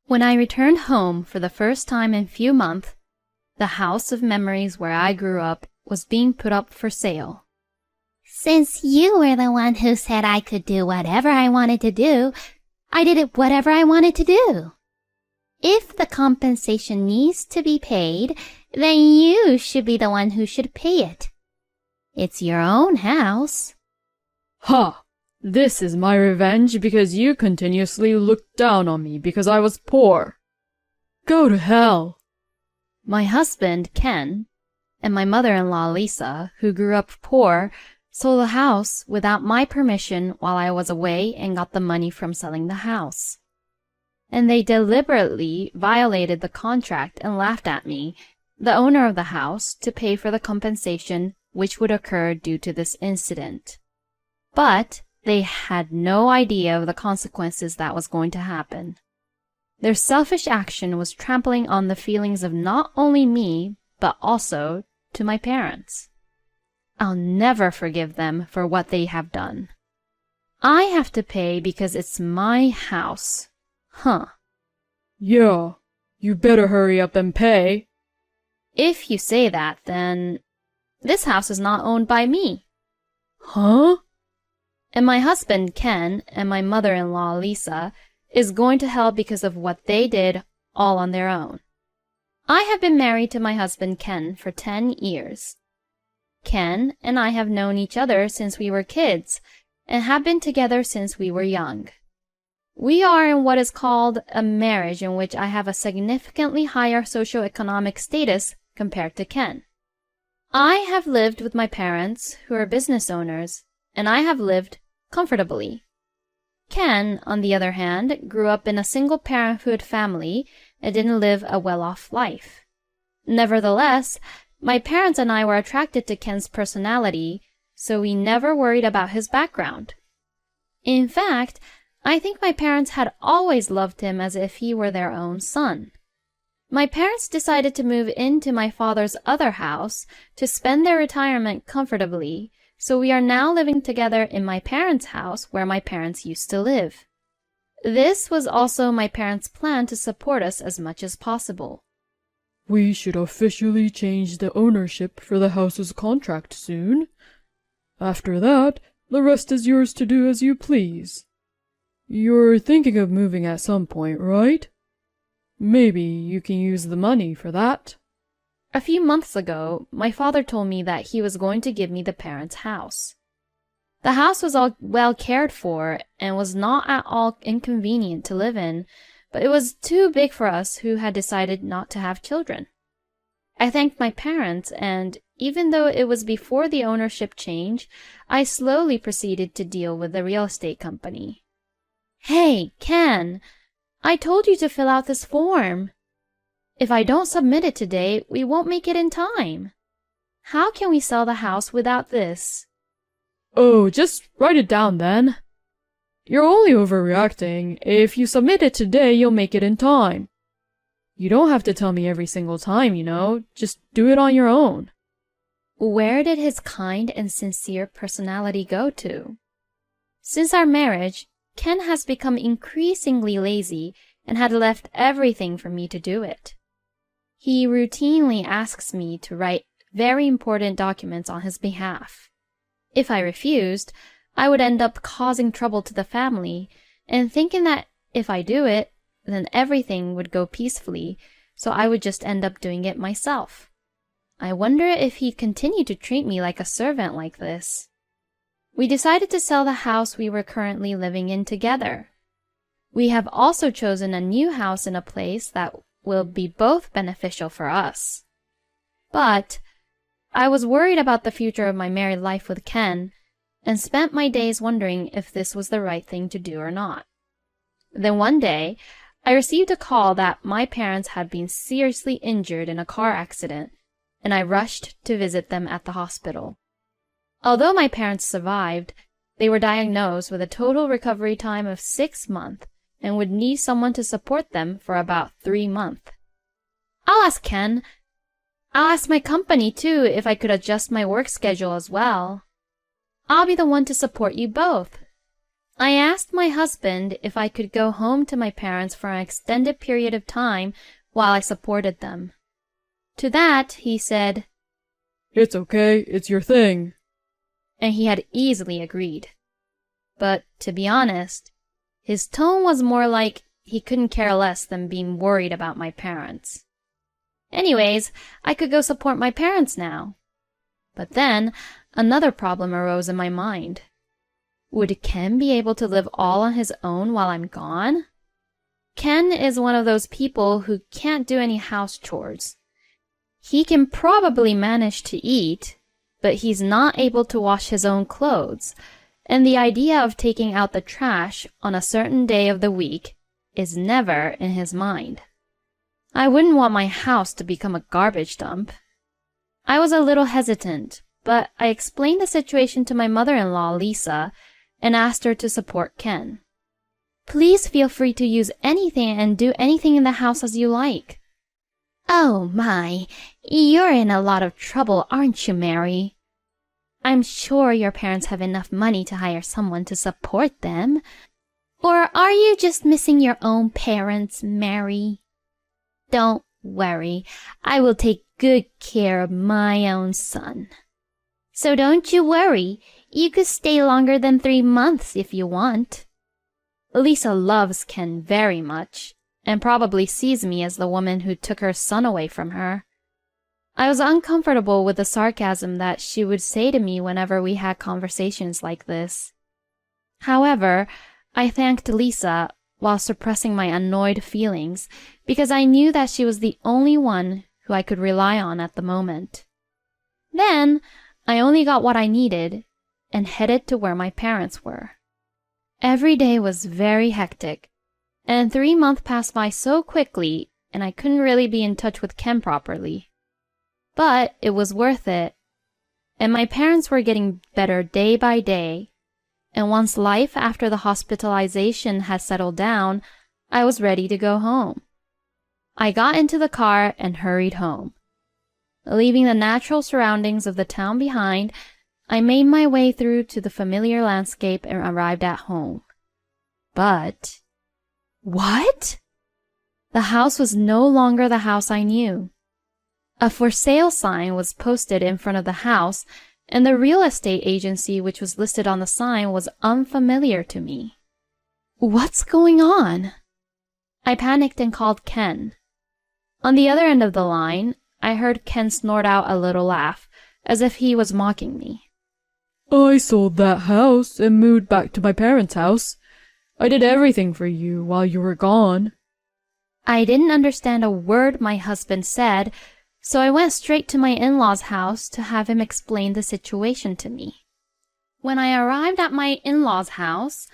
When I returned home for the first time in few months, the house of memories where I grew up was being put up for sale. Since you were the one who said I could do whatever I wanted to do, I did it whatever I wanted to do. If the compensation needs to be paid, then you should be the one who should pay it. It's your own house. Ha! This is my revenge because you continuously looked down on me because I was poor. Go to hell. My husband, Ken, and my mother-in-law, Lisa, who grew up poor, sold the house without my permission while I was away and got the money from selling the house. And they deliberately violated the contract and laughed at me, the owner of the house, to pay for the compensation which would occur due to this incident. But they had no idea of the consequences that was going to happen. Their selfish action was trampling on the feelings of not only me, but also to my parents. I'll never forgive them for what they have done. I have to pay because it's my house. Huh. Yeah, you better hurry up and pay. If you say that, then this house is not owned by me. Huh? And my husband, Ken, and my mother-in-law, Lisa, is going to hell because of what they did all on their own. I have been married to my husband, Ken, for 10 years. Ken and I have known each other since we were kids and have been together since we were young. We are in what is called a marriage in which I have a significantly higher socioeconomic status compared to Ken. I have lived with my parents, who are business owners, and I have lived comfortably. Ken, on the other hand, grew up in a single-parenthood family and didn't live a well-off life. Nevertheless, my parents and I were attracted to Ken's personality, so we never worried about his background. In fact, I think my parents had always loved him as if he were their own son. My parents decided to move into my father's other house to spend their retirement comfortably, so we are now living together in my parents' house where my parents used to live. This was also my parents' plan to support us as much as possible. We should officially change the ownership for the house's contract soon. After that, the rest is yours to do as you please. You're thinking of moving at some point, right? Maybe you can use the money for that. A few months ago, my father told me that he was going to give me the parents' house. The house was all well cared for and was not at all inconvenient to live in, but it was too big for us who had decided not to have children. I thanked my parents, and even though it was before the ownership change, I slowly proceeded to deal with the real estate company. Hey, Ken, I told you to fill out this form. If I don't submit it today, we won't make it in time. How can we sell the house without this? Oh, just write it down then. You're only overreacting. If you submit it today, you'll make it in time. You don't have to tell me every single time, you know. Just do it on your own. Where did his kind and sincere personality go to? Since our marriage, Ken has become increasingly lazy and had left everything for me to do it. He routinely asks me to write very important documents on his behalf. If I refused, I would end up causing trouble to the family and thinking that if I do it, then everything would go peacefully, so I would just end up doing it myself. I wonder if he continued to treat me like a servant like this. We decided to sell the house we were currently living in together. We have also chosen a new house in a place that will be both beneficial for us. But I was worried about the future of my married life with Ken and spent my days wondering if this was the right thing to do or not. Then one day, I received a call that my parents had been seriously injured in a car accident, and I rushed to visit them at the hospital. Although my parents survived, they were diagnosed with a total recovery time of 6 months and would need someone to support them for about 3 months. I'll ask Ken. I'll ask my company too if I could adjust my work schedule as well. I'll be the one to support you both. I asked my husband if I could go home to my parents for an extended period of time while I supported them. To that, he said, "It's okay, it's your thing." And he had easily agreed. But to be honest, his tone was more like he couldn't care less than being worried about my parents. Anyways, I could go support my parents now. But then, another problem arose in my mind. Would Ken be able to live all on his own while I'm gone? Ken is one of those people who can't do any house chores. He can probably manage to eat, but he's not able to wash his own clothes, and the idea of taking out the trash on a certain day of the week is never in his mind. I wouldn't want my house to become a garbage dump. I was a little hesitant, but I explained the situation to my mother-in-law, Lisa, and asked her to support Ken. Please feel free to use anything and do anything in the house as you like. Oh my, you're in a lot of trouble, aren't you, Mary? I'm sure your parents have enough money to hire someone to support them. Or are you just missing your own parents, Mary? Don't worry, I will take good care of my own son. So don't you worry, you could stay longer than 3 months if you want. Lisa loves Ken very much, and probably sees me as the woman who took her son away from her. I was uncomfortable with the sarcasm that she would say to me whenever we had conversations like this. However, I thanked Lisa while suppressing my annoyed feelings because I knew that she was the only one who I could rely on at the moment. Then, I only got what I needed and headed to where my parents were. Every day was very hectic, and 3 months passed by so quickly, and I couldn't really be in touch with Ken properly. But it was worth it, and my parents were getting better day by day, and once life after the hospitalization had settled down, I was ready to go home. I got into the car and hurried home. Leaving the natural surroundings of the town behind, I made my way through to the familiar landscape and arrived at home. But what? The house was no longer the house I knew. A for sale sign was posted in front of the house, and the real estate agency which was listed on the sign was unfamiliar to me. What's going on? I panicked and called Ken. On the other end of the line, I heard Ken snort out a little laugh, as if he was mocking me. "I sold that house and moved back to my parents' house. I did everything for you while you were gone." I didn't understand a word my husband said, so I went straight to my in-laws' house to have him explain the situation to me. When I arrived at my in-laws' house,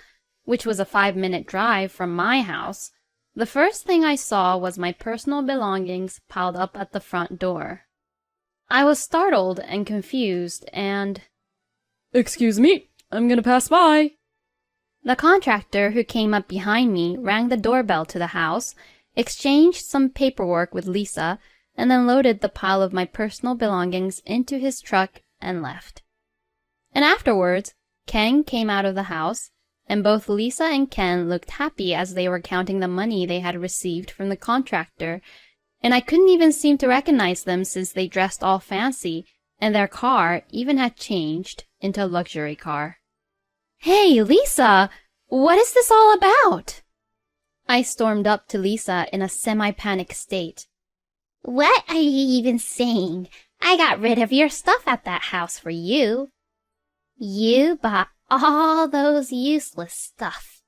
which was a 5-minute drive from my house, the first thing I saw was my personal belongings piled up at the front door. I was startled and confused and... "Excuse me, I'm gonna pass by." The contractor who came up behind me rang the doorbell to the house, exchanged some paperwork with Lisa, and then loaded the pile of my personal belongings into his truck and left. And afterwards, Ken came out of the house, and both Lisa and Ken looked happy as they were counting the money they had received from the contractor, and I couldn't even seem to recognize them since they dressed all fancy, and their car even had changed into a luxury car. "Hey, Lisa! What is this all about?" I stormed up to Lisa in a semi-panic state. What are you even saying? I got rid of your stuff at that house for you. You bought all those useless stuff.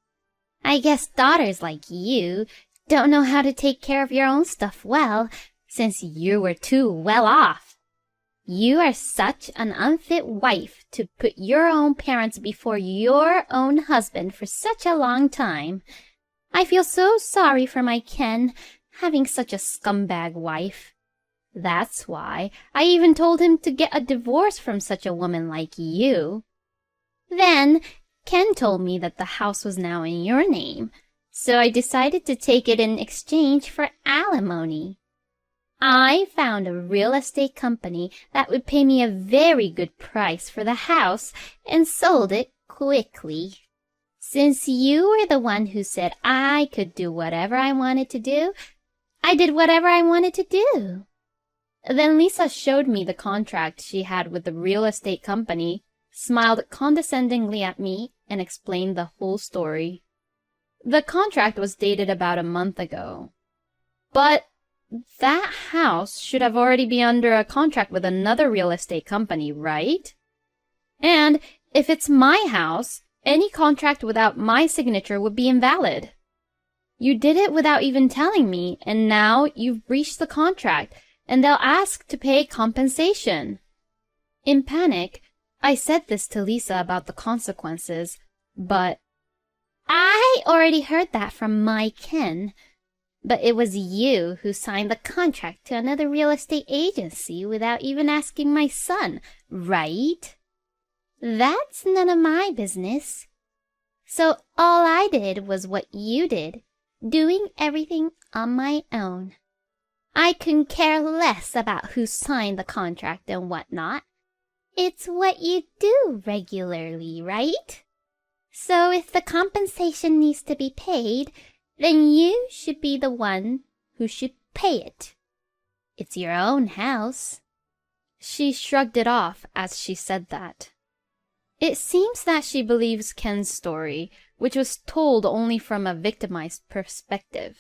I guess daughters like you don't know how to take care of your own stuff well, since you were too well off. You are such an unfit wife to put your own parents before your own husband for such a long time. I feel so sorry for my Ken, having such a scumbag wife. That's why I even told him to get a divorce from such a woman like you. Then Ken told me that the house was now in your name, so I decided to take it in exchange for alimony. I found a real estate company that would pay me a very good price for the house and sold it quickly. Since you were the one who said I could do whatever I wanted to do, I did whatever I wanted to do. Then Lisa showed me the contract she had with the real estate company, smiled condescendingly at me, and explained the whole story. The contract was dated about a month ago. But that house should have already been under a contract with another real estate company, right? And if it's my house, any contract without my signature would be invalid. You did it without even telling me, and now you've breached the contract, and they'll ask to pay compensation. In panic, I said this to Lisa about the consequences, but I already heard that from my Ken. But it was you who signed the contract to another real estate agency without even asking my son, right? That's none of my business. So all I did was what you did, doing everything on my own. I couldn't care less about who signed the contract and whatnot. It's what you do regularly, right? So if the compensation needs to be paid, then you should be the one who should pay it. It's your own house. She shrugged it off as she said that. It seems that she believes Ken's story, which was told only from a victimized perspective.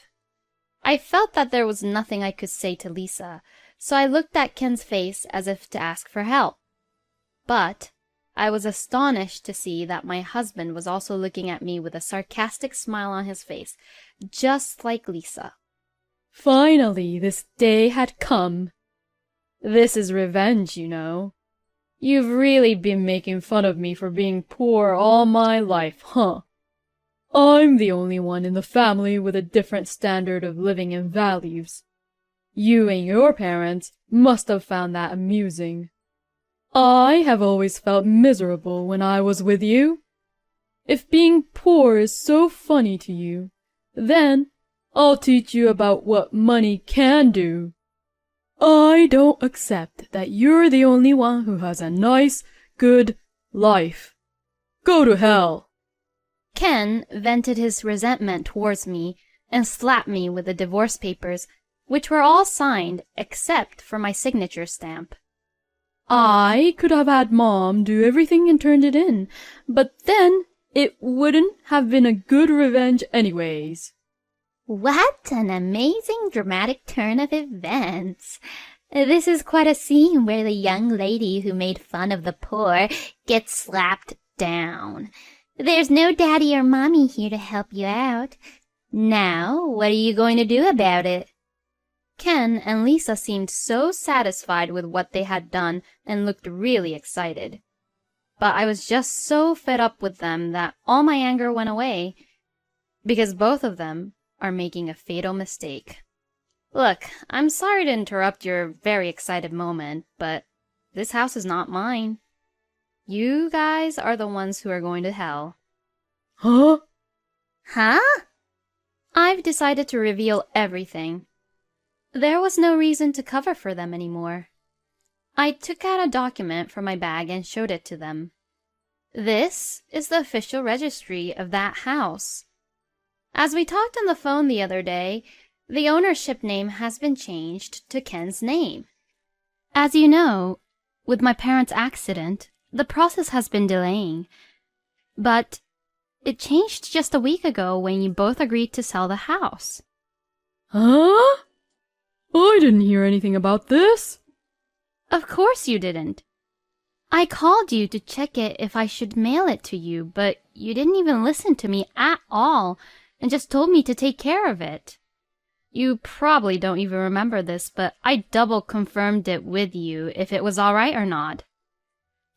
I felt that there was nothing I could say to Lisa, so I looked at Ken's face as if to ask for help. But I was astonished to see that my husband was also looking at me with a sarcastic smile on his face, just like Lisa. Finally, this day had come. This is revenge, you know. You've really been making fun of me for being poor all my life, huh? I'm the only one in the family with a different standard of living and values. You and your parents must have found that amusing. I have always felt miserable when I was with you. If being poor is so funny to you, then I'll teach you about what money can do. I don't accept that you're the only one who has a nice, good life. Go to hell. Ken vented his resentment towards me and slapped me with the divorce papers, which were all signed except for my signature stamp. I could have had Mom do everything and turned it in, but then it wouldn't have been a good revenge anyways. What an amazing dramatic turn of events. This is quite a scene where the young lady who made fun of the poor gets slapped down. There's no daddy or mommy here to help you out. Now, what are you going to do about it? Ken and Lisa seemed so satisfied with what they had done and looked really excited. But I was just so fed up with them that all my anger went away, because both of them are making a fatal mistake. Look, I'm sorry to interrupt your very excited moment, but this house is not mine. You guys are the ones who are going to hell. Huh? Huh? I've decided to reveal everything. There was no reason to cover for them anymore. I took out a document from my bag and showed it to them. This is the official registry of that house. As we talked on the phone the other day, the ownership name has been changed to Ken's name. As you know, with my parents' accident, the process has been delaying. But it changed just a week ago when you both agreed to sell the house. Huh? I didn't hear anything about this. Of course you didn't. I called you to check it if I should mail it to you, but you didn't even listen to me at all and just told me to take care of it. You probably don't even remember this, but I double confirmed it with you if it was all right or not.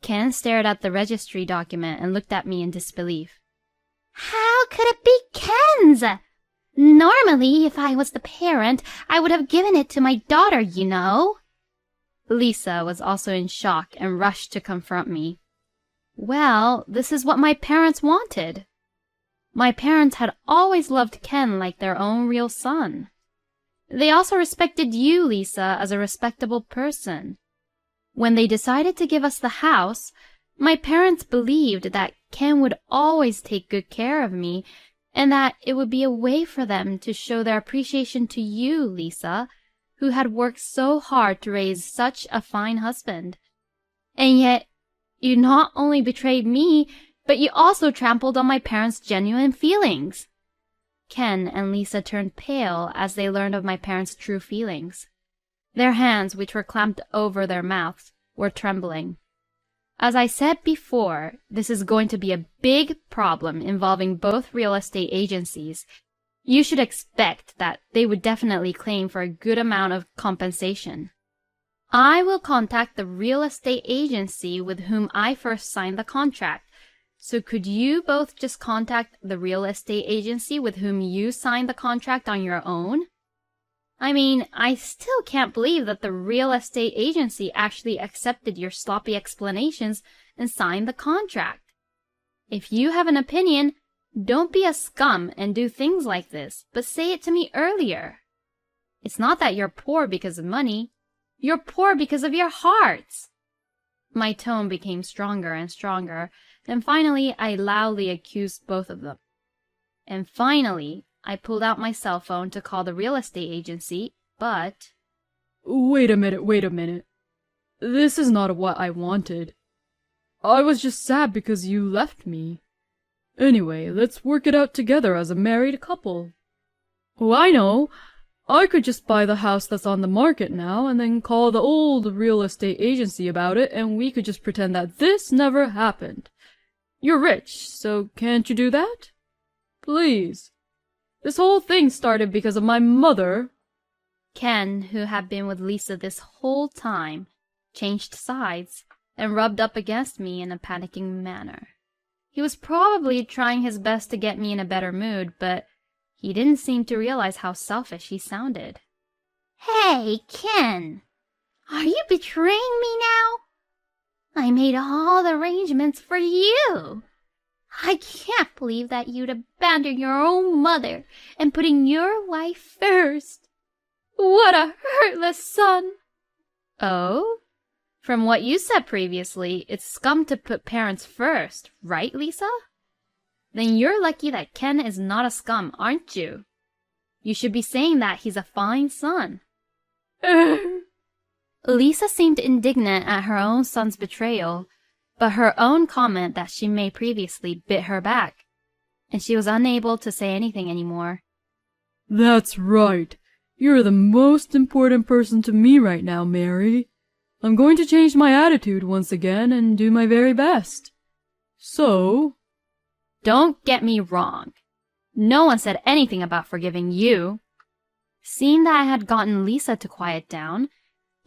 Ken stared at the registry document and looked at me in disbelief. How could it be Ken's? Normally, if I was the parent, I would have given it to my daughter, you know. Lisa was also in shock and rushed to confront me. Well, this is what my parents wanted. My parents had always loved Ken like their own real son. They also respected you, Lisa, as a respectable person. When they decided to give us the house, My parents believed that Ken would always take good care of me, and that it would be a way for them to show their appreciation to you, Lisa, who had worked so hard to raise such a fine husband. And yet, you not only betrayed me, but you also trampled on my parents' genuine feelings. Ken and Lisa turned pale as they learned of my parents' true feelings. Their hands, which were clamped over their mouths, were trembling. As I said before, this is going to be a big problem involving both real estate agencies. You should expect that they would definitely claim for a good amount of compensation. I will contact the real estate agency with whom I first signed the contract. So could you both just contact the real estate agency with whom you signed the contract on your own? I mean, I still can't believe that the real estate agency actually accepted your sloppy explanations and signed the contract. If you have an opinion, don't be a scum and do things like this, but say it to me earlier. It's not that you're poor because of money. You're poor because of your hearts. My tone became stronger and stronger, and finally I loudly accused both of them. And finally, I pulled out my cell phone to call the real estate agency, but... Wait a minute. This is not what I wanted. I was just sad because you left me. Anyway, let's work it out together as a married couple. Oh, I know. I could just buy the house that's on the market now and then call the old real estate agency about it, and we could just pretend that this never happened. You're rich, so can't you do that? Please. This whole thing started because of my mother. Ken, who had been with Lisa this whole time, changed sides and rubbed up against me in a panicking manner. He was probably trying his best to get me in a better mood, but he didn't seem to realize how selfish he sounded. Hey, Ken! Are you betraying me now? I made all the arrangements for you. I can't believe that you'd abandon your own mother and putting your wife first. What a heartless son! Oh? From what you said previously, it's scum to put parents first, right, Lisa? Then you're lucky that Ken is not a scum, aren't you? You should be saying that he's a fine son. Lisa seemed indignant at her own son's betrayal, but her own comment that she made previously bit her back, and she was unable to say anything anymore. That's right. You're the most important person to me right now, Mary. I'm going to change my attitude once again and do my very best. So... Don't get me wrong. No one said anything about forgiving you. Seeing that I had gotten Lisa to quiet down,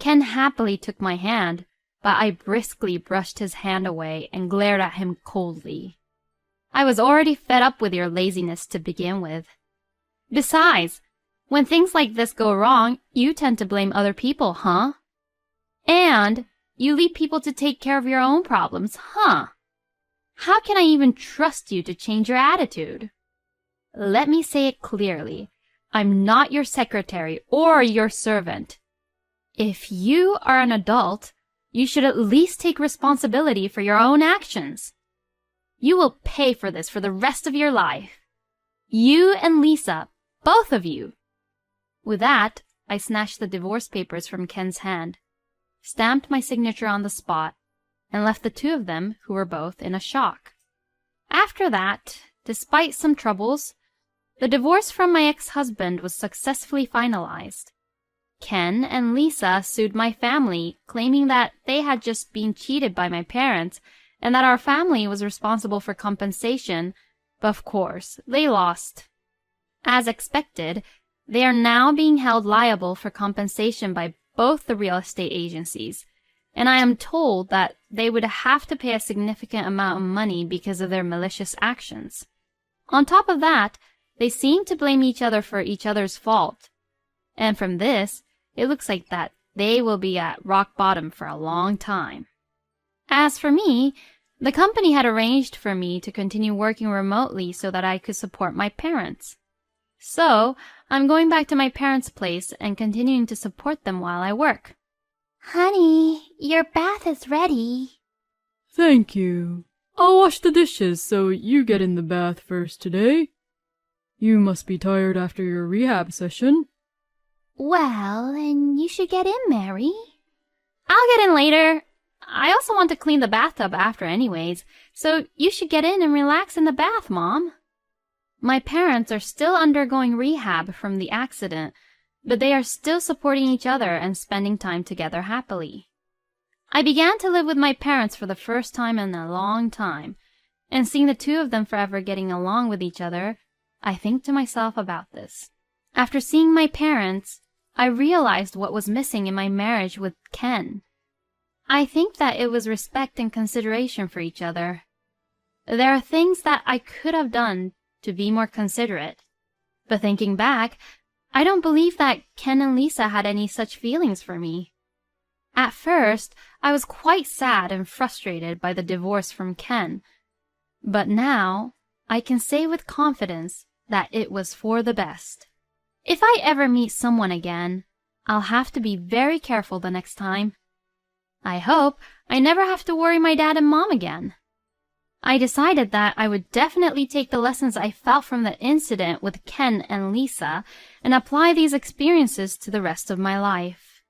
Ken happily took my hand, but I briskly brushed his hand away and glared at him coldly. I was already fed up with your laziness to begin with. Besides, when things like this go wrong, you tend to blame other people, huh? And you leave people to take care of your own problems, huh? How can I even trust you to change your attitude? Let me say it clearly. I'm not your secretary or your servant. If you are an adult, you should at least take responsibility for your own actions. You will pay for this for the rest of your life. You and Lisa, both of you. With that, I snatched the divorce papers from Ken's hand, stamped my signature on the spot, and left the two of them, who were both in a shock. After that, despite some troubles, the divorce from my ex-husband was successfully finalized. Ken and Lisa sued my family, claiming that they had just been cheated by my parents and that our family was responsible for compensation, but of course, they lost. As expected, they are now being held liable for compensation by both the real estate agencies, and I am told that they would have to pay a significant amount of money because of their malicious actions. On top of that, they seem to blame each other for each other's fault. And from this, it looks like that they will be at rock bottom for a long time. As for me, the company had arranged for me to continue working remotely so that I could support my parents. So, I'm going back to my parents' place and continuing to support them while I work. Honey, your bath is ready. Thank you. I'll wash the dishes so you get in the bath first today. You must be tired after your rehab session. Well, then you should get in, Mary. I'll get in later. I also want to clean the bathtub after anyways, so you should get in and relax in the bath, Mom. My parents are still undergoing rehab from the accident, but they are still supporting each other and spending time together happily. I began to live with my parents for the first time in a long time, and seeing the two of them forever getting along with each other, I think to myself about this. After seeing my parents, I realized what was missing in my marriage with Ken. I think that it was respect and consideration for each other. There are things that I could have done to be more considerate, but thinking back, I don't believe that Ken and Lisa had any such feelings for me. At first, I was quite sad and frustrated by the divorce from Ken, but now I can say with confidence that it was for the best. If I ever meet someone again, I'll have to be very careful the next time. I hope I never have to worry my dad and mom again. I decided that I would definitely take the lessons I felt from the incident with Ken and Lisa and apply these experiences to the rest of my life.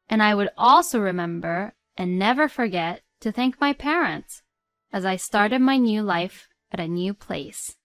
And I would also remember and never forget to thank my parents as I started my new life at a new place.